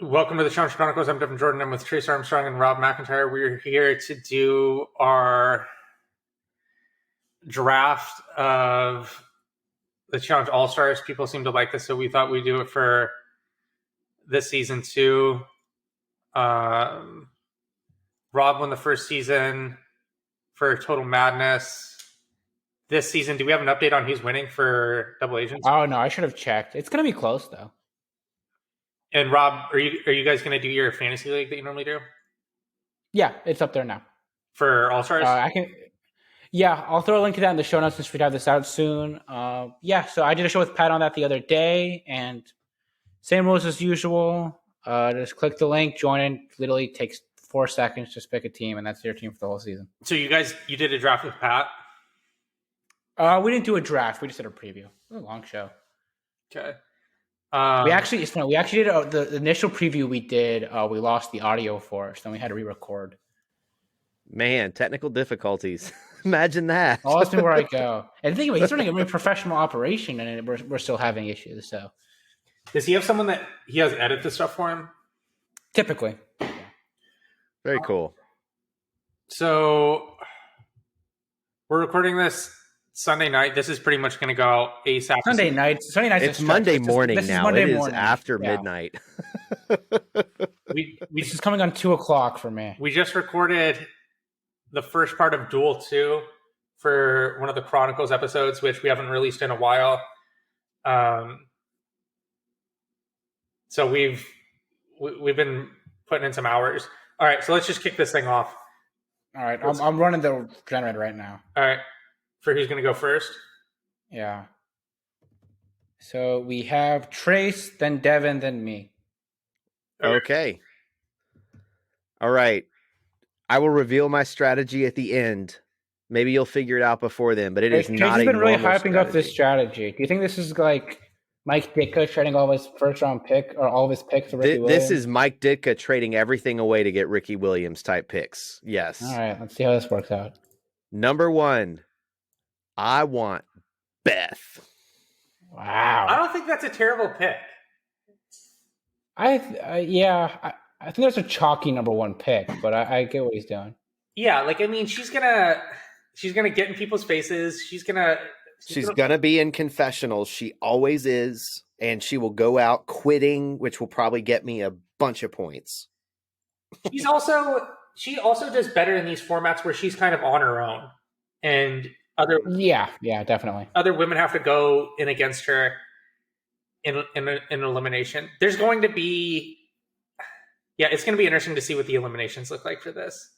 Welcome to the Challenge Chronicles. I'm Devin Jordan. I'm with Trace Armstrong and Rob McIntyre. We're here to do our draft of the Challenge All-Stars. People seem to like this, so we thought we'd do it for this season too. Rob won the first season for Total Madness. This season, do we have an update on who's winning for Double Agents? Oh, no, I should have checked. It's going to be close, though. And Rob, are you guys going to do your fantasy league that you normally do? Yeah, it's up there now. For All-Stars? I'll throw a link to that in the show notes since we'd have this out soon. So I did a show with Pat on that the other day, and same rules as usual. Just click the link, join in. Literally takes 4 seconds, just pick a team, and that's your team for the whole season. So you did a draft with Pat? We didn't do a draft. We just did a preview. It was a long show. Okay. It's funny. We actually did the initial preview we did. We lost the audio for us, then we had to re-record. Man, technical difficulties. Imagine that. Lost me where I go. And think about it, he's running a really professional operation, and we're still having issues. So, does he have someone that he has edit the stuff for him? Typically. Very cool. So we're recording this Sunday night. This is pretty much going to go out ASAP. Sunday night. It's Monday morning now. It is after midnight. This is coming on 2:00 for me. We just recorded the first part of Duel 2 for one of the Chronicles episodes, which we haven't released in a while. So we've been putting in some hours. All right, so let's just kick this thing off. All right, I'm running the generator right now. All right, for who's going to go first? Yeah. So we have Trace, then Devin, then me. Okay. All right. I will reveal my strategy at the end. Maybe you'll figure it out before then, but Trace not has a been really hyping strategy. up this strategy. Do you think this is like Mike Ditka trading all of his first-round pick or all of his picks for Ricky Williams? This is Mike Ditka trading everything away to get Ricky Williams type picks. Yes. All right, let's see how this works out. Number 1, I want Beth. Wow. I don't think that's a terrible pick. I think that's a chalky number 1 pick, but I get what he's doing. Yeah, she's gonna get in people's faces. She's gonna be in confessionals. She always is, and she will go out quitting, which will probably get me a bunch of points. She also does better in these formats where she's kind of on her own, and definitely other women have to go in against her in elimination. There's going to be. Yeah, it's going to be interesting to see what the eliminations look like for this.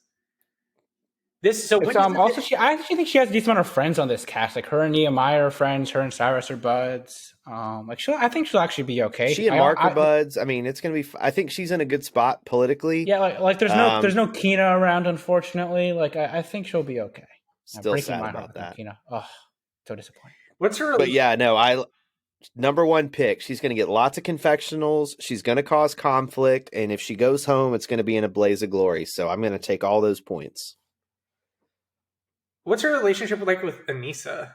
I actually think she has a decent amount of friends on this cast. Like her and Nehemiah are friends. Her and Cyrus are buds. I think she'll actually be okay. She and Mark are buds. I mean, it's going to be. I think she's in a good spot politically. Yeah, like there's no Keena around, unfortunately. Like I think she'll be okay. Still sad about that. Keena. Oh, so disappointing. What's her? But yeah, no, number 1 pick. She's going to get lots of confessionals. She's going to cause conflict. And if she goes home, it's going to be in a blaze of glory. So I'm going to take all those points. What's her relationship like with Anissa?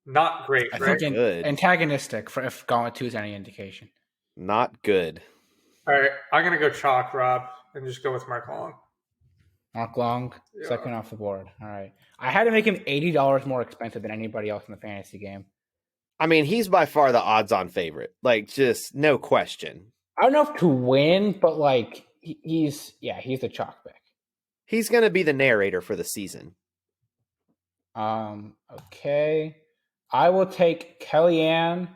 Not great, I right? think antagonistic, for if Gauntlet 2 is any indication. Not good. All right, I'm going to go chalk, Rob, and just go with Mark Long. Mark Long, second off the board. All right. I had to make him $80 more expensive than anybody else in the fantasy game. I mean, he's by far the odds-on favorite. Like, just no question. I don't know if to win, but like he's a chalk pick. He's going to be the narrator for the season. Okay. I will take Kellyanne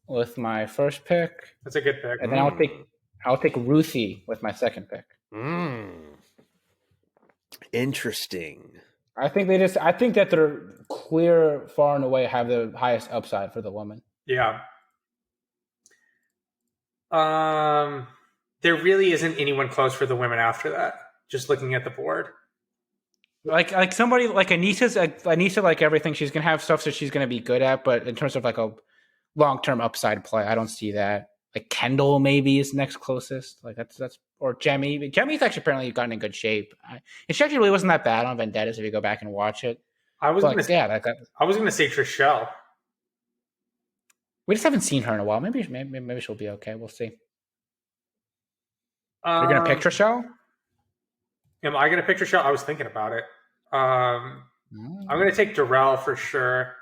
with my first pick. That's a good pick. And then I'll take Ruthie with my second pick. Interesting. I think that they're clear, far and away have the highest upside for the woman. Yeah. There really isn't anyone close for the women after that. Just looking at the board. Like somebody like Anissa, like everything, she's gonna have stuff that she's gonna be good at, but in terms of like a long-term upside play, I don't see that. Like Kendall maybe is next closest. Like that's or Jemmie. Jemmie's actually apparently gotten in good shape. And she actually really wasn't that bad on Vendettas if you go back and watch it. I was gonna say Trishelle. We just haven't seen her in a while. Maybe she'll be okay. We'll see. You're gonna pick Trishelle? Am I gonna pick Trishelle? I was thinking about it. I'm gonna take Darrell for sure.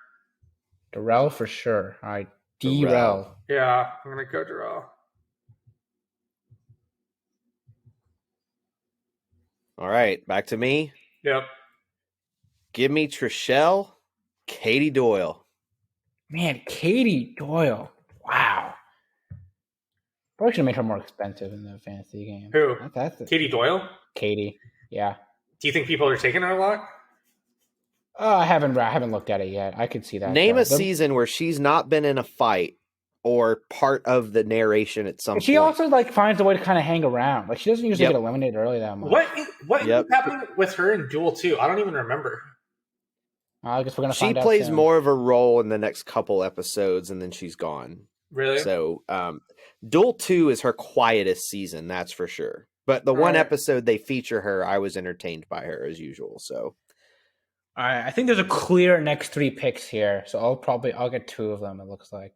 Darrell for sure. All right, Darrell. Darrell. Yeah, I'm gonna go Darrell. All right, back to me. Yep. Give me Trishelle, Katie Doyle. Man, Katie Doyle. Wow. Probably should have made her more expensive in the fantasy game. Who? That's Katie Doyle? Katie. Yeah. Do you think people are taking her a lot? I haven't looked at it yet. I could see that. Name a season where she's not been in a fight or part of the narration at some point. She also like finds a way to kind of hang around. Like she doesn't usually get eliminated early that much. What is happening with her in Duel 2? I don't even remember. I guess we're gonna find out. She plays soon. more of a role in the next couple episodes, and then she's gone. Really? So, Duel 2 is her quietest season, that's for sure. But the one episode they feature her, I was entertained by her as usual. So, all right, I think there's a clear next 3 picks here. So I'll get 2 of them. It looks like.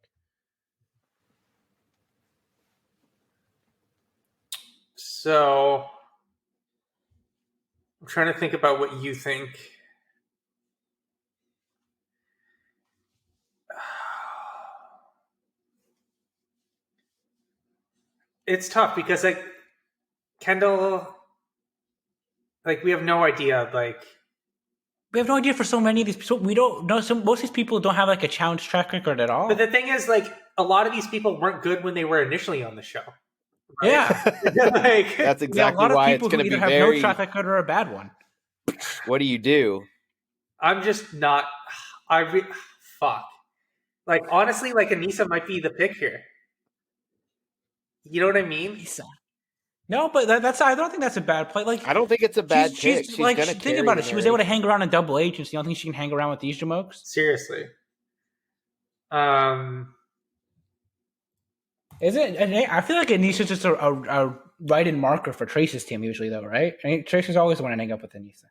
So I'm trying to think about what you think. It's tough because like Kendall, like we have no idea. Like we have no idea for so many of these people. We don't know. Most of these people don't have like a challenge track record at all. But the thing is, like a lot of these people weren't good when they were initially on the show. Right? Yeah, like, that's exactly why it's going to be have very. No track record or a bad one. What do you do? I'm just not. Fuck. Like honestly, like Anissa might be the pick here. You know what I mean? Anissa. No, but that's. I don't think that's a bad play. Like I don't think it's a bad pick. She's like, gonna think about it. She was able to hang around in double agents. You don't think she can hang around with these jamokes? Seriously. Is it? I feel like Anissa's just a write-in marker for Trace's team usually, though, right? I mean, Trace is always the one to hang up with Anissa.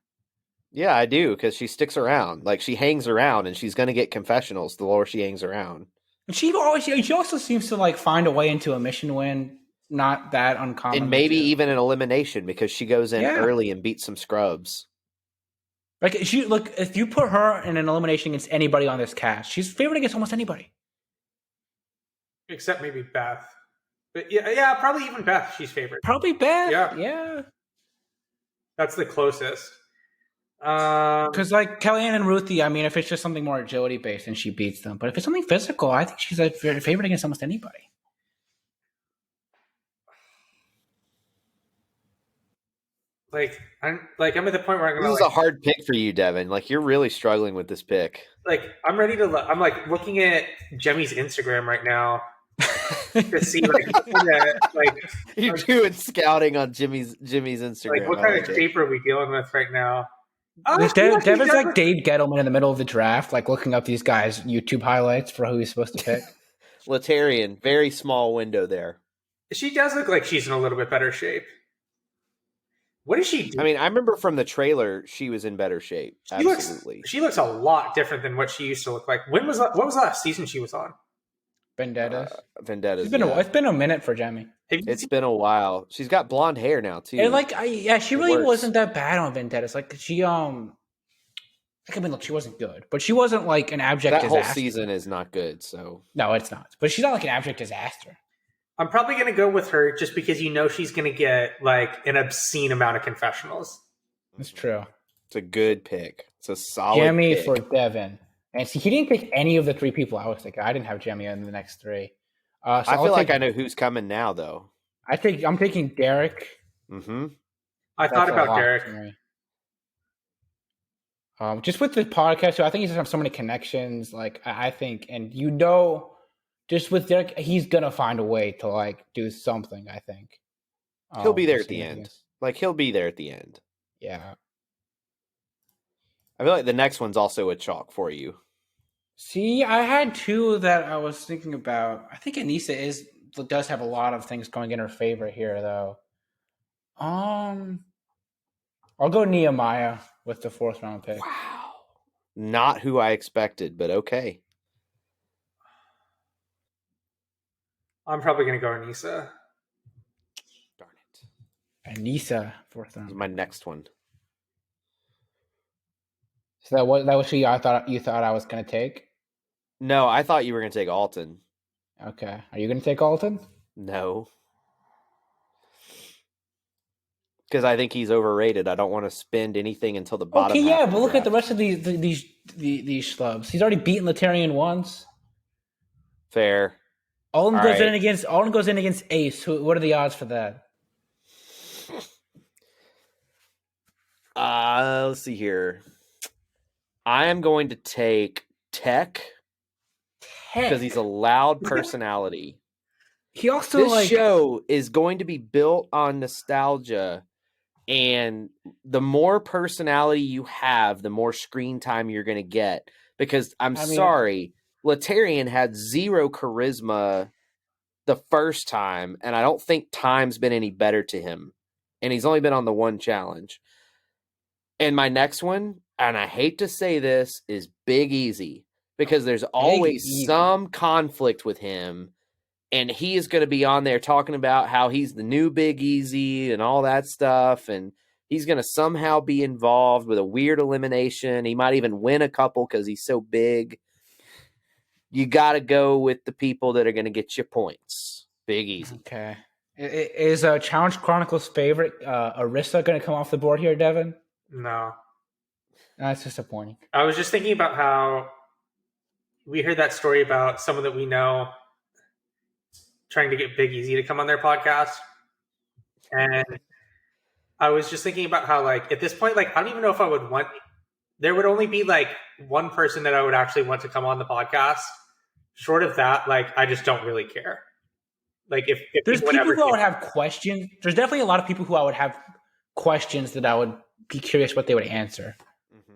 Yeah, I do, because she sticks around. Like, she hangs around, and she's going to get confessionals the longer she hangs around. And she also seems to, like, find a way into a mission win. Not that uncommon. And maybe even an elimination, because she goes in early and beats some scrubs. Like, if you put her in an elimination against anybody on this cast, she's favored against almost anybody. Except maybe Beth. But yeah, probably even Beth, she's favored. Probably Beth. Yeah. That's the closest. Because like Kellyanne and Ruthie, I mean, if it's just something more agility based, then she beats them. But if it's something physical, I think she's a favorite against almost anybody. I'm at the point where I'm gonna. This is a hard pick for you, Devin. Like you're really struggling with this pick. Like I'm ready to. I'm like looking at Jemmy's Instagram right now to see you're doing scouting on Jimmy's Instagram. Like what kind of shape are we dealing with right now? Devin's like Dave Gettleman in the middle of the draft, like looking up these guys' YouTube highlights for who he's supposed to pick. Latarian, very small window there. She does look like she's in a little bit better shape. What does she do? I mean, I remember from the trailer she was in better shape. Absolutely. She looks a lot different than what she used to look like. What was the last season she was on? Vendettas. Vendettas. It's been a minute for Jemmy. It's been a while. She's got blonde hair now too. And she really wasn't that bad on Vendettas. Like she look, she wasn't good, but she wasn't like an abject disaster. That whole season is not good. So no, it's not. But she's not like an abject disaster. I'm probably going to go with her just because she's going to get like an obscene amount of confessionals. That's true. It's a good pick. It's a solid Jemmy pick. for Devin. And see, he didn't pick any of the 3 people I was thinking. I didn't have Jemmy in the next 3. I feel like I know who's coming now, though. I'm taking Derek. Mm-hmm. I thought about Derek. Just with the podcast, so I think he just has so many connections. Like I think, and just with Derek, he's gonna find a way to like do something. I think he'll be there at the end. Like he'll be there at the end. Yeah. I feel like the next one's also a chalk for you. See, I had 2 that I was thinking about. I think Anissa does have a lot of things going in her favor here, though. I'll go Nehemiah with the 4th round pick. Wow, not who I expected, but okay. I'm probably going to go Anissa. Darn it. Anissa, fourth This is round. my next one. So that was who you thought I was going to take? No, I thought you were going to take Alton. Okay. Are you going to take Alton? No. Because I think he's overrated. I don't want to spend anything until the bottom. Okay, half yeah, of but look at the draft. rest of these schlubs. He's already beaten Latarian once. Fair. Alton All goes right. in against Ace. What are the odds for that? Let's see here. I am going to take Tech because he's a loud personality. He also This show is going to be built on nostalgia, and the more personality you have, the more screen time you're going to get. Because sorry, Latarian had zero charisma the first time, and I don't think time's been any better to him. And he's only been on the one challenge. And my next one, and I hate to say this, is Big Easy, because there's always some conflict with him. And he is going to be on there talking about how he's the new Big Easy and all that stuff. And he's going to somehow be involved with a weird elimination. He might even win a couple because he's so big. You got to go with the people that are going to get you points. Big Easy. Okay. Is Challenge Chronicles favorite Arissa going to come off the board here, Devin? No. That's disappointing. I was just thinking about how we heard that story about someone that we know trying to get Big Easy to come on their podcast. And I was just thinking about how, like, at this point, like, I don't even know if I would want, there would only be like one person that I would actually want to come on the podcast. Short of that, like, I just don't really care. Like, if there's people who I would have questions, there's definitely a lot of people who I would have questions that I would be curious what they would answer.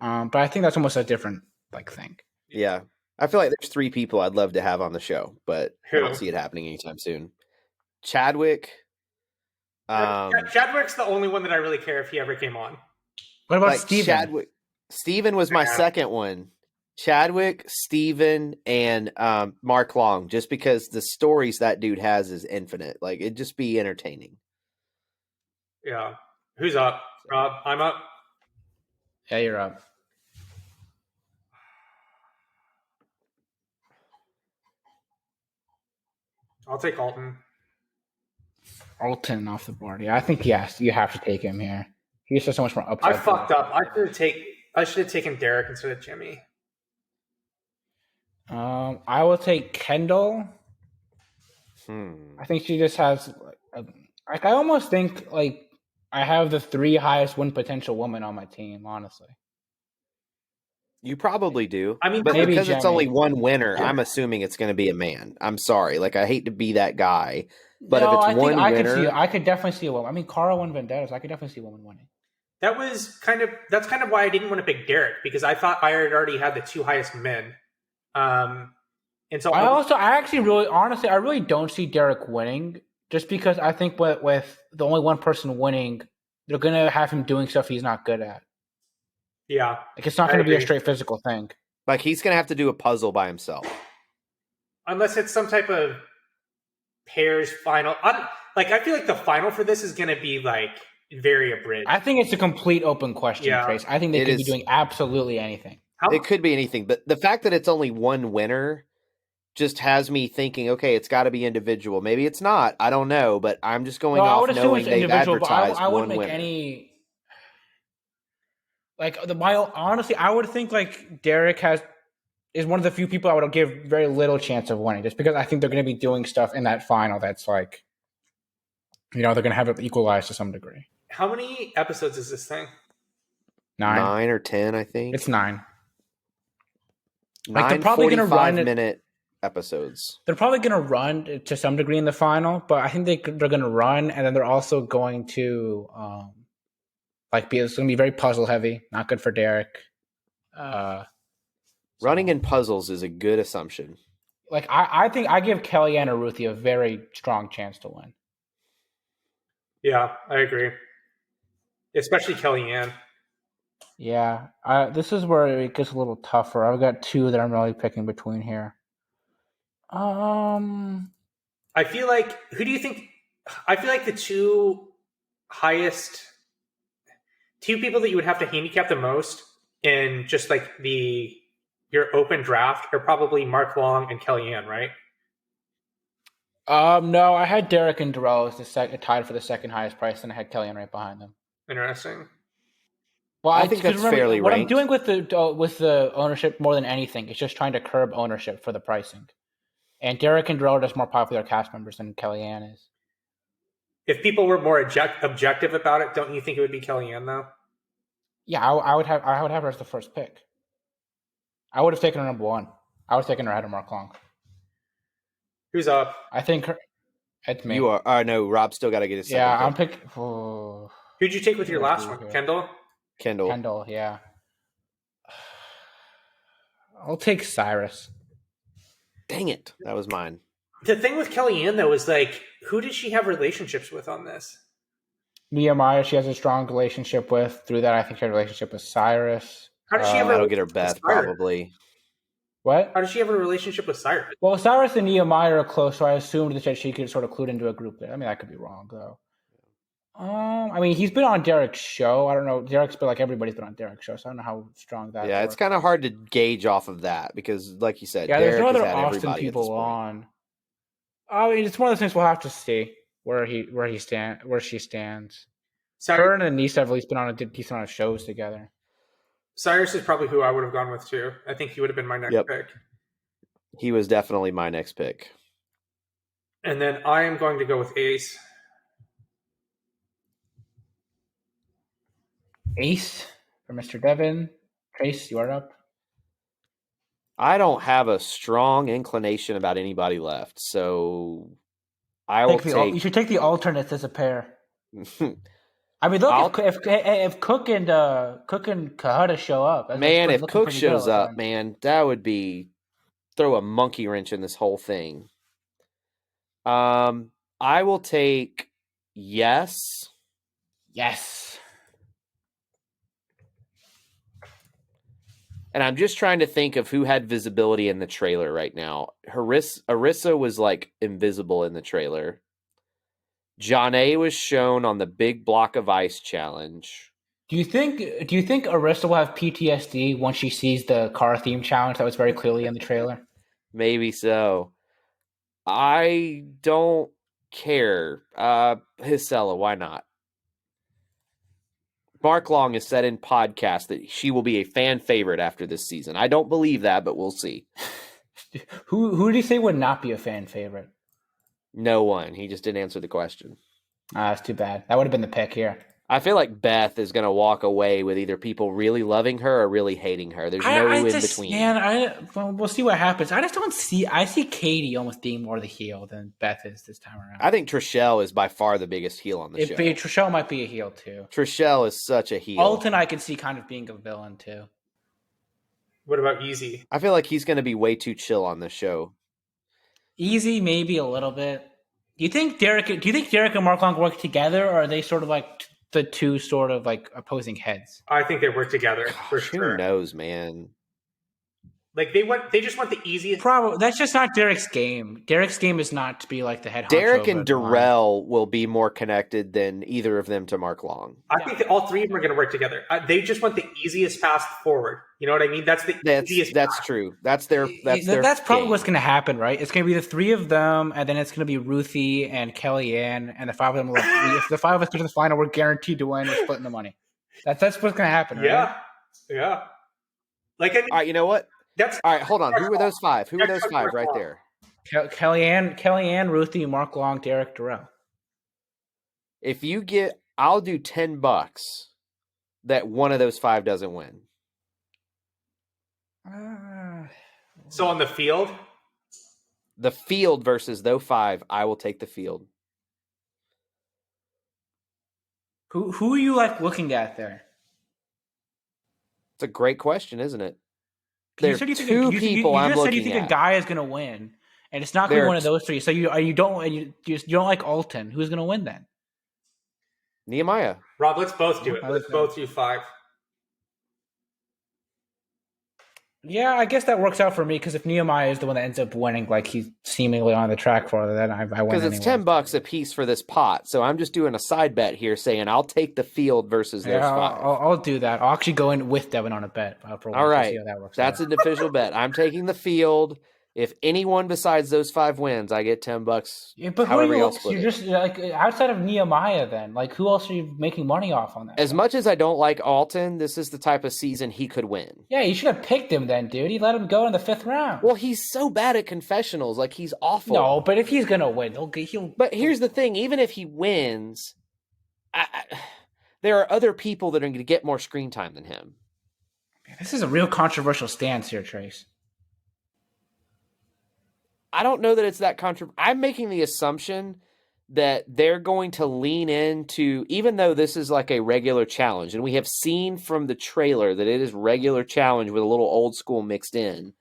Mm-hmm. But I think that's almost a different thing. Yeah. I feel like there's 3 people I'd love to have on the show, but I don't see it happening anytime soon. Chadwick. Chadwick's the only one that I really care if he ever came on. What about Steven? Steven was my second one. Chadwick, Steven, and Mark Long, just because the stories that dude has is infinite. Like, it'd just be entertaining. Yeah. Who's up? Rob, I'm up. Yeah, you're up. I'll take Alton. Alton off the board. Yeah, I think yes, you have to take him here. He's just so much more upside. I fucked up. I should have taken Derek instead of Jimmy. I will take Kendall. I think she just has I almost think like I have the 3 highest win potential women on my team, honestly. You probably do. I mean, but because Jimmy. It's only one winner, I'm assuming it's going to be a man. I'm sorry. Like, I hate to be that guy. But if it's one winner... I could definitely see a woman. I mean, Cara won Vendettas. I could definitely see a woman winning. That's kind of why I didn't want to pick Derek, because I thought I had already had the 2 highest men. And so I really don't see Derek winning, just because I think with the only one person winning, they're going to have him doing stuff he's not good at. Yeah. Like, it's not going to be a straight physical thing. Like, he's going to have to do a puzzle by himself. Unless it's some type of pairs final. I feel like the final for this is going to be, like, very abridged. I think it's a complete open question, Trace. I think they could be doing absolutely anything. It could be anything. But the fact that it's only one winner just has me thinking, okay, it's got to be individual. Maybe it's not. I don't know. But I'm just going off knowing they've advertised I wouldn't one make winner. any... Like, honestly, I would think, like, Derek is one of the few people I would give very little chance of winning, just because I think they're going to be doing stuff in that final that's, like, they're going to have it equalized to some degree. How many episodes is this thing? 9 or 10, I think. It's 9. 9 they're probably going to run 45-minute episodes. They're probably going to run to some degree in the final, but I think they're going to run, and then they're also going to it's going to be very puzzle heavy. Not good for Derek. Running in puzzles is a good assumption. Like, I think I give Kellyanne or Ruthie a very strong chance to win. Yeah, I agree. Especially Kellyanne. Yeah, this is where it gets a little tougher. I've got 2 that I'm really picking between here. I feel like, who do you think? I feel like the 2 highest two people that you would have to handicap the most in just like your open draft are probably Mark Long and Kellyanne, right? No, I had Derek and Darrell as tied for the second highest price, and I had Kellyanne right behind them. Interesting. Well, I think that's fairly what ranked. I'm doing with the ownership more than anything is just trying to curb ownership for the pricing. And Derek and Darrell are just more popular cast members than Kellyanne is. If people were more objective about it, don't you think it would be Kellyanne though? Yeah, I would have her as the first pick. I would have taken her number one. I would have taken her ahead of Mark Long. Who's up? I think it's me. You are. No, Rob still got to get his second Yeah, pick. I'm picking. Oh, Who'd you take with your last one? Kendall? Kendall, yeah. I'll take Cyrus. Dang it. That was mine. The thing with Kellyanne, though, is like, who did she have relationships with on this? Nehemiah, she has a strong relationship with. Through that, I think she had a relationship with Cyrus. How does she have That'll get her Beth, probably. What? How does she have a relationship with Cyrus? Well, Cyrus and Nehemiah are close, so I assumed that she could sort of clue into a group there. I mean, I could be wrong, though. I mean, he's been on Derek's show. I don't know. Derek's been everybody's been on Derek's show, so I don't know how strong that is. Yeah, it's kind of hard to gauge off of that because, like you said, yeah, Derek there's no other has had Austin people on. I mean, it's one of those things we'll have to see where she stands. Her and Anissa have at least been on a decent amount of shows together. Cyrus is probably who I would have gone with too. I think he would have been my next pick. He was definitely my next pick. And then I am going to go with Ace. Ace for Mr. Devin. Trace, you are up. I don't have a strong inclination about anybody left, so I will take. You should take the alternates as a pair. I mean, look, if Cook and Kahada show up, man, if Cook shows up, man, that would be throw a monkey wrench in this whole thing. I will take Yes. And I'm just trying to think of who had visibility in the trailer right now. Arissa was invisible in the trailer. Johnny was shown on the Big Block of Ice challenge. Do you think Arissa will have PTSD once she sees the car theme challenge that was very clearly in the trailer? Maybe so. I don't care. Hisela, why not? Mark Long has said in podcasts that she will be a fan favorite after this season. I don't believe that, but we'll see. Who do you say would not be a fan favorite? No one. He just didn't answer the question. That's too bad. That would have been the pick here. I feel like Beth is going to walk away with either people really loving her or really hating her. There's no in between. Man, we'll see what happens. I just don't see. I see Katie almost being more the heel than Beth is this time around. I think Trishelle is by far the biggest heel on the show. Trishelle might be a heel too. Trishelle is such a heel. Alton, I can see kind of being a villain too. What about Easy? I feel like he's going to be way too chill on this show. Easy, maybe a little bit. Do you think Derek and Mark Long work together, or are they sort of the two sort of opposing heads? I think they work together for sure. Who knows, man? They just want the easiest. Probably that's just not Derek's game. Derek's game is not to be the head honcho. Derek and Darrell will be more connected than either of them to Mark Long. I think that all three of them are going to work together. They just want the easiest path forward. You know what I mean? That's easiest. That's path. True. That's their. That's probably what's going to happen, right? It's going to be the three of them, and then it's going to be Ruthie and Kellyanne, and the five of them. If the five of us go to the final, we're guaranteed to win. We're splitting the money. That's what's going to happen, right? Yeah. All right, you know what? All right, hold on. Who were those five? Who were those five right there? Kellyanne, Ruthie, Mark Long, Derek, Darrell. If you get, I'll do $10 that one of those five doesn't win. So on the field? The field versus those five, I will take the field. Who are you looking at there? It's a great question, isn't it? There's two people I'm looking at. You just said you think a guy is going to win, and it's not going to be one of those three. So you don't like Alton. Who's going to win then? Nehemiah. Rob, let's both do it. Let's both do five. Yeah, I guess that works out for me because if Nehemiah is the one that ends up winning, like he's seemingly on the track for, then I win Because it's anyway. $10 a piece for this pot, so I'm just doing a side bet here, saying I'll take the field versus those Yeah, five. I'll do that. I'll actually go in with Devin on a bet for All right, see how that works. that's an official bet. I'm taking the field. If anyone besides those five wins, I get $10. Yeah, but however who are y'all you? split You're it. just like outside of Nehemiah, then like who else are you making money off on that? As much as I don't like Alton, this is the type of season he could win. Yeah, you should have picked him then, dude. He let him go in the 5th round. Well, he's so bad at confessionals. Like, he's awful. No, but if he's gonna win, he'll. But here's the thing: even if he wins, there are other people that are going to get more screen time than him. This is a real controversial stance here, Trace. I don't know that it's that controversial. I'm making the assumption that they're going to lean into, even though this is like a regular challenge, and we have seen from the trailer that it is regular challenge with a little old school mixed in.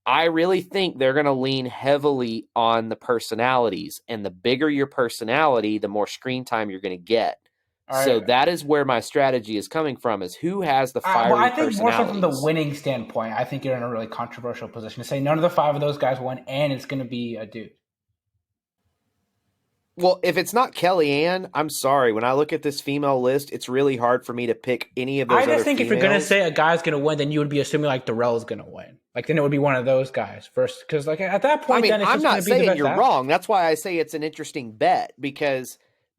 I really think they're going to lean heavily on the personalities, and the bigger your personality, the more screen time you're going to get. So that is where my strategy is coming from: is who has the fiery I think more so from the personalities. winning standpoint. I think you're in a really controversial position to say none of the 5 of those guys won, and it's going to be a dude. Well, if it's not Kellyanne, I'm sorry. When I look at this female list, it's really hard for me to pick any of those. I just other think females. if you're going to say a guy's going to win, then you would be assuming like Darrell's going to win. Like then it would be one of those guys first, because like at that point, then it's I'm just not be the saying best you're athlete. wrong. That's why I say it's an interesting bet, because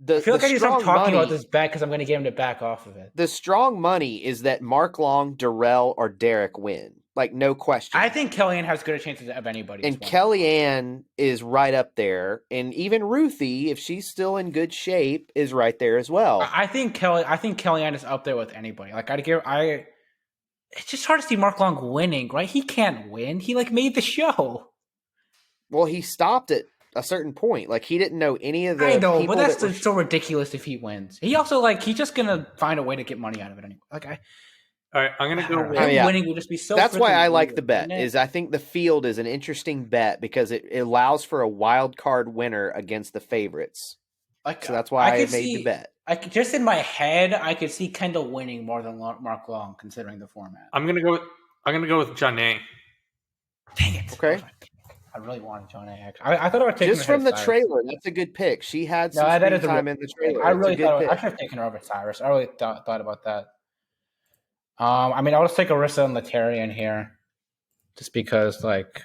I feel like I need to stop talking money, about this bet because I'm going to get him to back off of it. The strong money is that Mark Long, Darrell, or Derek win. Like, no question. I think Kellyanne has good chances of anybody. And Kellyanne is right up there. And even Ruthie, if she's still in good shape, is right there as well. I think Kellyanne is up there with anybody. Like it's just hard to see Mark Long winning, right? He can't win. He like made the show. Well, he stopped at a certain point. Like, he didn't know any of the I know, people but that's so ridiculous if he wins. He also he's just gonna find a way to get money out of it anyway. All right, I'm gonna go with winning would just be so. That's why I like weird, the bet. Is I think the field is an interesting bet because it allows for a wild card winner against the favorites. So that's why I made the bet. Just in my head, I could see Kendall winning more than Mark Long, considering the format. I'm gonna go with Janae. Dang it! Okay. I really wanted Janae. Actually, I thought I would take just from the trailer. That's a good pick. She had some screen time in the trailer. I really thought I should have taken her over Cyrus. I really thought about that. I mean, I'll just take Arissa and Latarian here, just because Latarian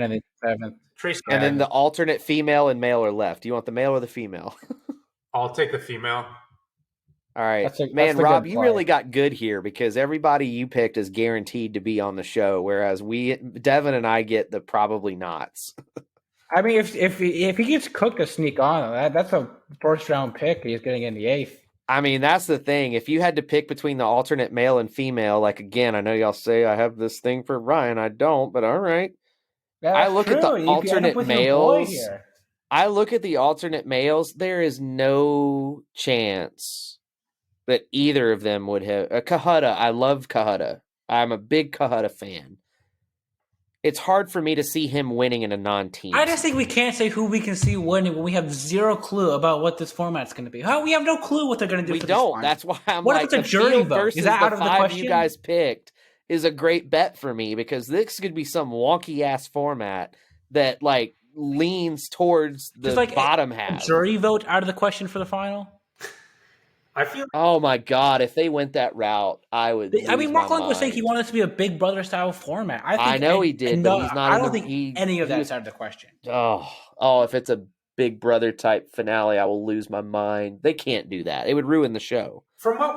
and the 7th. Trace, and then the alternate female and male are left. Do you want the male or the female? I'll take the female. All right, man, Rob, you really got good here because everybody you picked is guaranteed to be on the show, whereas Devin and I get the probably nots. I mean, if he gets cooked to sneak on, that's a 1st round pick. He's getting in the 8th. I mean, that's the thing. If you had to pick between the alternate male and female, like, again, I know y'all say I have this thing for Ryan. I don't, but all right. I look at the alternate males. I look at the alternate males. There is no chance that either of them would have. Kahutta, I love Kahutta. I'm a big Kahutta fan. It's hard for me to see him winning in a non-team. I just think we can't say who we can see winning when we have zero clue about what this format's going to be. We have no clue what they're going to do. We don't. That's why I'm what if it's a jury vote? Is that out of the question? You guys picked is a great bet for me because this could be some wonky ass format that leans towards the bottom half. A jury vote out of the question for the final. I feel. Oh my god! If they went that route, I would. I mean, Mark Long was saying he wanted it to be a Big Brother style format. I know he did, but he's not. I don't think any of that is out of the question. Oh! If it's a Big Brother type finale, I will lose my mind. They can't do that. It would ruin the show.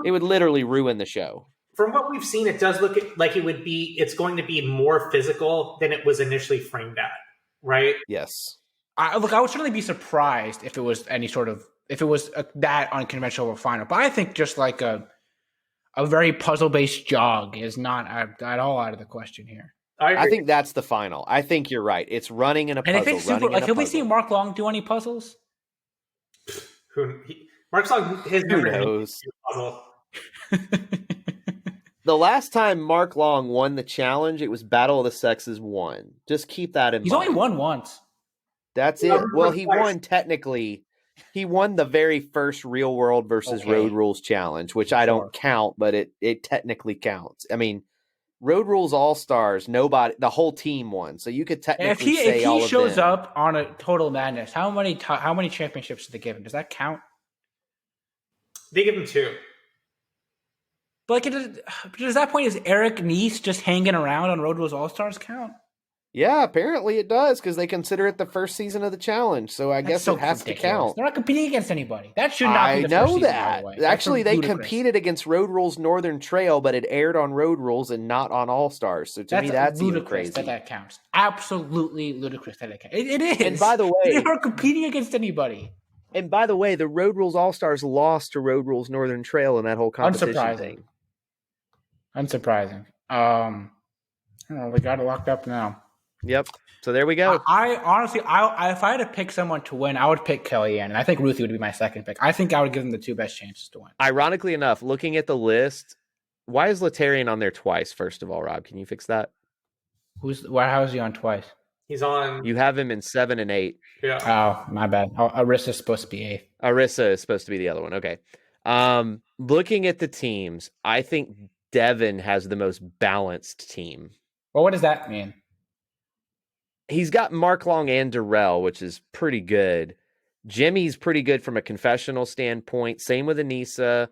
It would literally ruin the show. From what we've seen, it does look like it would be. It's going to be more physical than it was initially framed at, right? Yes. I would certainly be surprised if it was that unconventional final. But I think just like a very puzzle-based jog is not at all out of the question here. I think that's the final. I think you're right. It's running in a puzzle. And if it's have we seen Mark Long do any puzzles? Mark Long, his who knows? Puzzle. The last time Mark Long won the challenge, it was Battle of the Sexes 1. Just keep that in mind. He's only won once. That's it. Well, he won technically. He won the very first Real World versus Road Rules challenge, which I don't count, but it technically counts. I mean, Road Rules All-Stars, the whole team won, so you could technically say all of them. If he shows up on a Total Madness, how many championships do they give him? Does that count? They give him 2. But at that point, is Eric Nies just hanging around on Road Rules All-Stars count? Yeah, apparently it does, because they consider it the first season of the challenge, so I guess it has to count. They're not competing against anybody. That should not be the first season, by the way. Actually, they competed against Road Rules Northern Trail, but it aired on Road Rules and not on All-Stars, so to me, that's even crazy. That counts. Absolutely ludicrous that it counts. It is. And by the way, they aren't competing against anybody. And by the way, the Road Rules All-Stars lost to Road Rules Northern Trail in that whole competition thing. Unsurprising. We got it locked up now. Yep. So there we go. I honestly, if I had to pick someone to win, I would pick Kellyanne, and I think Ruthie would be my second pick. I think I would give them the 2 best chances to win. Ironically enough, looking at the list, why is Letarian on there twice? First of all, Rob, can you fix that? How is he on twice? He's on. You have him in 7 and 8. Yeah. Oh, my bad. Arissa's supposed to be 8th. Arissa is supposed to be the other one. Okay. Looking at the teams, I think Devin has the most balanced team. Well, what does that mean? He's got Mark Long and Darrell, which is pretty good. Jimmy's pretty good from a confessional standpoint. Same with Anissa.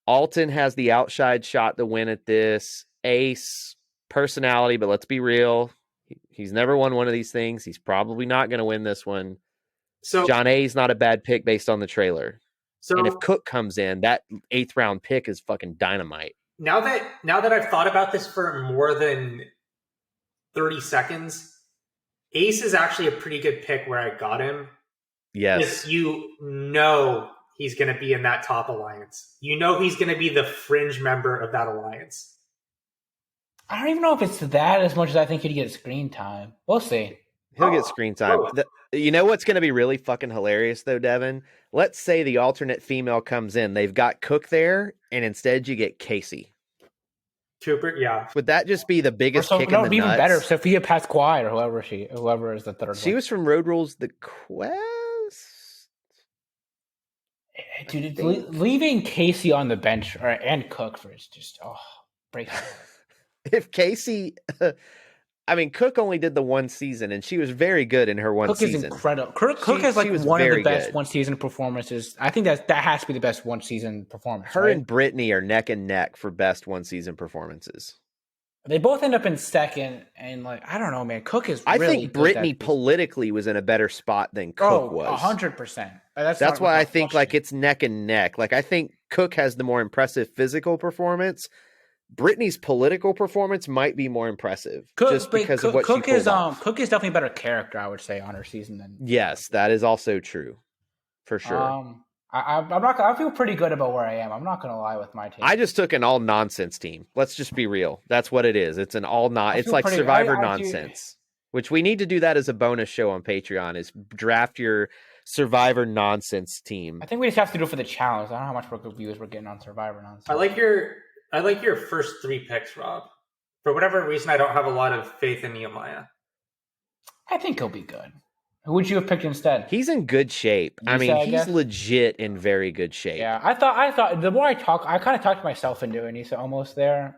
Alton has the outside shot to win at this. Ace, personality, but let's be real. He's never won one of these things. He's probably not going to win this one. So John A's not a bad pick based on the trailer. And if Cook comes in, that 8th round pick is fucking dynamite. Now that I've thought about this for more than 30 seconds, Ace is actually a pretty good pick where I got him. Yes. You know he's going to be in that top alliance. You know he's going to be the fringe member of that alliance. I don't even know if it's that as much as I think he'd get screen time. We'll see. He'll get screen time. You know what's going to be really fucking hilarious, though, Devin? Let's say the alternate female comes in. They've got Cook there, and instead you get Casey. Cooper, yeah. Would that just be the biggest kick in the nuts? Even better, Sophia Pasquale or whoever is the third. She was from Road Rules The Quest. Dude, leaving Casey on the bench and Cook for is just breaks my heart. If Casey, Cook only did the one season, and she was very good in her one season. Cook is incredible. Cook has one of the best one season performances. I think that has to be the best one season performance. Her and Brittany are neck and neck for best one season performances. They both end up in second, and I don't know, man. Cook is. I think Brittany politically was in a better spot than Cook was. 100%. That's why I think it's neck and neck. I think Cook has the more impressive physical performance. Brittany's political performance might be more impressive because of what she pulled off. Cook is definitely a better character, I would say, on her season than. Yes, that is also true, for sure. I feel pretty good about where I am. I'm not going to lie with my team. I just took an all nonsense team. Let's just be real. That's what it is. It's an all It's like Survivor nonsense, which we need to do that as a bonus show on Patreon. Is draft your Survivor nonsense team. I think we just have to do it for the challenge. I don't know how much views we're getting on Survivor nonsense. I like your first 3 picks, Rob. For whatever reason, I don't have a lot of faith in Nehemiah. I think he'll be good. Who would you have picked instead? He's in good shape. He's legit in very good shape. Yeah, I thought the more I talk, I kind of talked myself into it. He's almost there.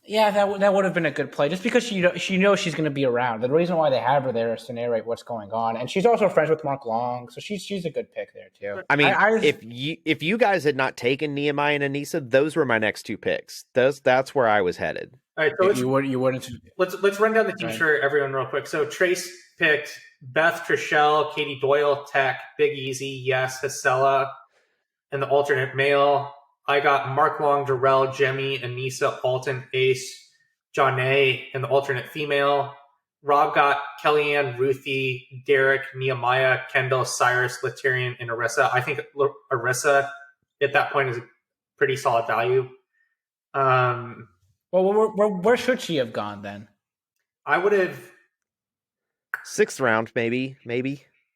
That would have been a good play just because she knows she's going to be around. The reason why they have her there is to narrate what's going on, and she's also friends with Mark Long, so she's a good pick there too. If you guys had not taken Nehemiah and Anissa, those were my next 2 picks. That's where I was headed. All right, so let's run down the teams for everyone real quick. So Trace picked Beth, Trishelle, Katie Doyle, Tech, Big Easy, Yes, Hasela, and the alternate male. I got Mark Long, Darrell, Jemmy, Anissa, Alton, Ace, Janae, and the alternate female. Rob got Kellyanne, Ruthie, Derek, Nehemiah, Kendall, Cyrus, Letarian, and Arissa. I think Arissa at that point is a pretty solid value. Where should she have gone then? I would have 6th round, maybe.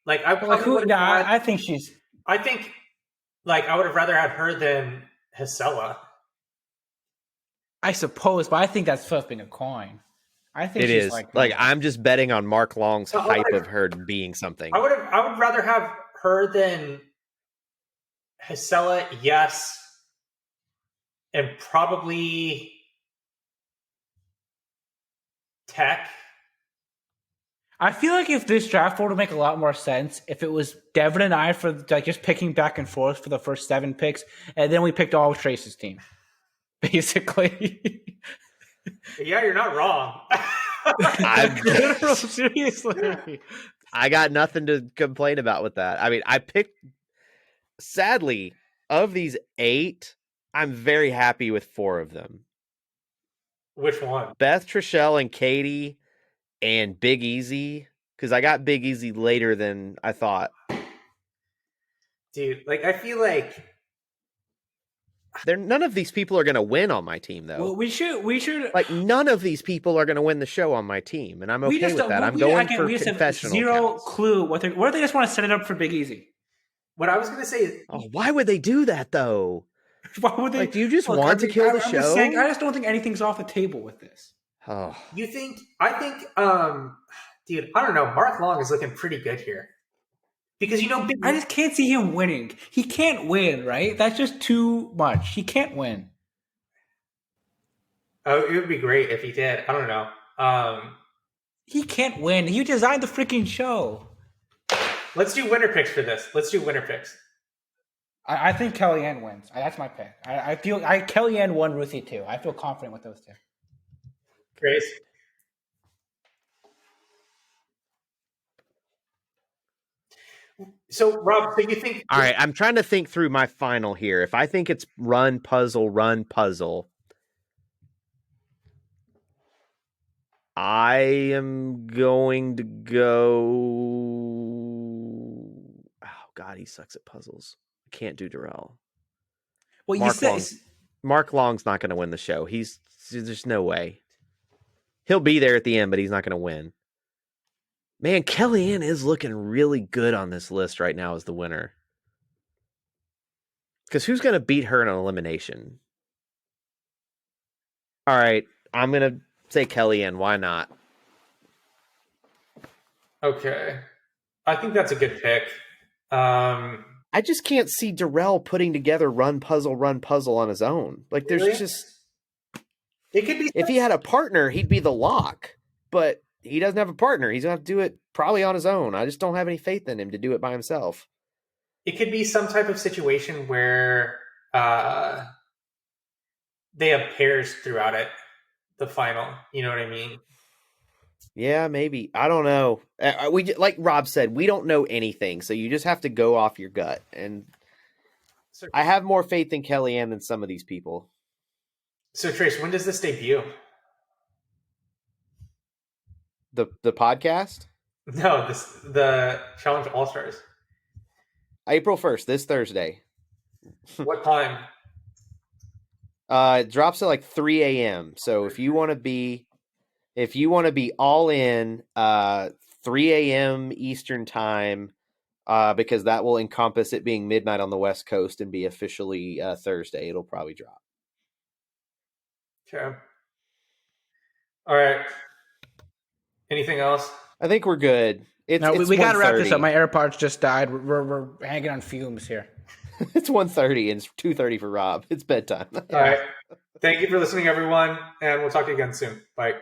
I think she's. I think I would have rather had her than Hasela. I suppose, but I think that's flipping a coin. I think It she's is. like Like, I'm just betting on Mark Long's So, hype of her being something. I would rather have her than Hisela, yes, and probably Tech. I feel like if this draft board would make a lot more sense if it was Devin and I for like just picking back and forth for the first 7 picks, and then we picked all of Trace's team, basically. Yeah, you're not wrong. Seriously. I got nothing to complain about with that. I mean, I picked, sadly, of these 8, I'm very happy with 4 of them. Which one? Beth, Trishelle, and Katie, and Big Easy, because I got Big Easy later than I thought. Dude, like, I feel like None of these people are going to win on my team, though. Well, we should Like, none of these people are going to win the show on my team, and I'm okay with that. I'm going for we just have confessional zero counts. clue what they just want to set it up for Big Easy. what I was going to say is, Oh, why would they do that, though? Why would they? Like, do you just want to kill the show? I just don't think anything's off the table with this. Oh. I think, dude, I don't know. Mark Long is looking pretty good here. Because, I just can't see him winning. He can't win, right? That's just too much. He can't win. Oh, it would be great if he did. I don't know. He can't win. He designed the freaking show. Let's do winner picks for this. Let's do winner picks. I think Kellyanne wins. That's my pick. I feel Kellyanne won, Ruthie too. I feel confident with those two. Grace? So, Rob, so you think... All right, I'm trying to think through my final here. If I think it's run, puzzle, I am going to go... Oh, God, he sucks at puzzles. I can't do Darrell. Well, Mark Long's not going to win the show. There's no way. He'll be there at the end, but he's not going to win. Man, Kellyanne is looking really good on this list right now as the winner. Because who's going to beat her in an elimination? All right, I'm going to say Kellyanne. Why not? Okay. I think that's a good pick. I just can't see Darrell putting together run puzzle on his own. Like, there's Really? just... It could be... If he had a partner, he'd be the lock. But he doesn't have a partner. He's going to have to do it probably on his own. I just don't have any faith in him to do it by himself. It could be some type of situation where they have pairs throughout it, the final. You know what I mean? Yeah, maybe. I don't know. Like Rob said, we don't know anything, so you just have to go off your gut. And I have more faith in Kellyanne than some of these people. So, Trace, when does this debut? The podcast? No, the Challenge All-Stars. April 1st, this Thursday. What time? It drops at like 3 a.m. So if you want to be all in 3 a.m. Eastern time, because that will encompass it being midnight on the West Coast and be officially Thursday, it'll probably drop. Okay. All right. Anything else? I think we're good. We got to wrap this up. My AirPods just died. We're hanging on fumes here. It's 1:30 and it's 2:30 for Rob. It's bedtime. All right. Thank you for listening, everyone, and we'll talk to you again soon. Bye.